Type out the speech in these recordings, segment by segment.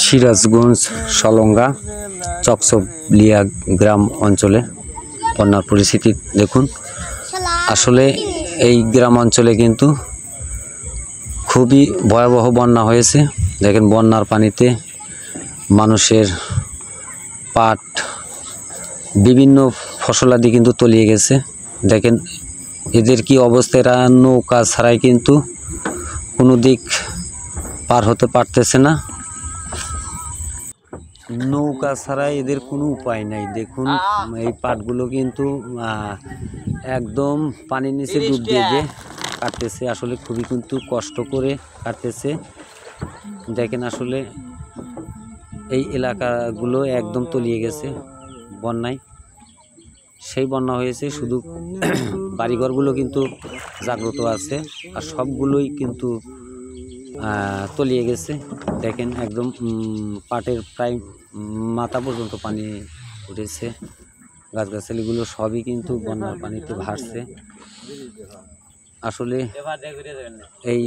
সিরাজগঞ্জ সলঙ্গা চকচবলিয়া গ্রাম অঞ্চলে বন্যার পরিস্থিতি দেখুন। আসলে এই গ্রাম অঞ্চলে কিন্তু খুবই ভয়াবহ বন্যা হয়েছে। দেখেন বন্যার পানিতে মানুষের পাট বিভিন্ন ফসলাদি কিন্তু তলিয়ে গেছে। দেখেন এদের কি অবস্থা, এরা নৌকা ছাড়াই কিন্তু কোনো দিক পার হতে পারতেছে না। নৌকা ছাড়াই এদের কোনো উপায় নাই। দেখুন এই পাটগুলো কিন্তু একদম পানির নিচে ডুব দিয়ে কাটতেছে। আসলে খুবই কিন্তু কষ্ট করে কাটতেছে। দেখেন আসলে এই এলাকাগুলো একদম তলিয়ে গেছে বন্যায়। সেই বন্যা হয়েছে, শুধু বাড়িঘরগুলো কিন্তু জাগ্রত আছে, আর সবগুলোই কিন্তু তলিয়ে গেছে। দেখেন একদম পাটের প্রায় মাথা পর্যন্ত পানি উঠেছে। গাছগাছালিগুলো সবই কিন্তু বন্যার পানিতে ভাসছে। আসলে এই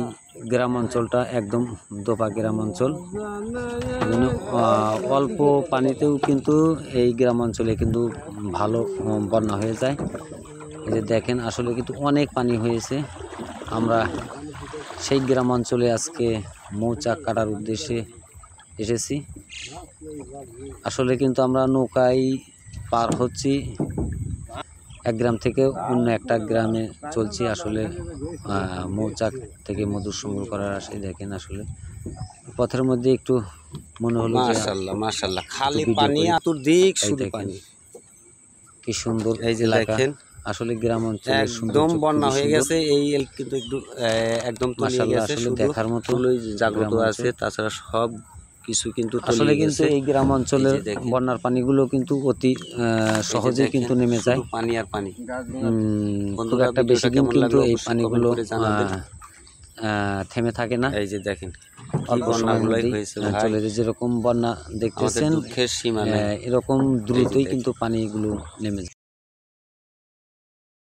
গ্রাম অঞ্চলটা একদম দোপা গ্রাম অঞ্চল। অল্প পানিতেও কিন্তু এই গ্রাম অঞ্চলে কিন্তু ভালো বন্যা হয়ে যায়। এই যে দেখেন আসলে কিন্তু অনেক পানি হয়েছে। আমরা সেই গ্রাম অঞ্চলে আজকে মৌচাক কাটার উদ্দেশ্যে এসেছি। আসলে কিন্তু আমরা নৌকায় পার হচ্ছি, এক গ্রাম থেকে অন্য একটা গ্রামে চলছি। আসলে মৌচাক থেকে মধু সংগ্রহ করার আশায়। দেখেন আসলে পথের মধ্যে একটু মনে হলো মাশাআল্লাহ মাশাআল্লাহ, খালি পানি, চতুর্দিক শুধু পানি। কি সুন্দর এই যে দেখেন আসলে গ্রাম অঞ্চলে একদম বন্যা হয়ে গেছে। এই কিন্তু একটু একদম তলিয়ে গেছে, শুধু দেখার মতো জাগ্রত আছে, তাছাড়া সব কিছু কিন্তু আসলে কিন্তু এই গ্রাম অঞ্চলের বন্যার পানিগুলো কিন্তু অতি সহজে কিন্তু নেমে যায়। পানি আর পানি, খুব একটা বেশি দিন কিন্তু এই পানিগুলো থেমে থাকে না। এই যে দেখেন অল্প সময়ের হয়েছে চলে যায়। যেরকম বন্যা দেখতেছেন দুঃখের সীমা নেই, এরকম দ্রুতই কিন্তু পানিগুলো নেমে যায়।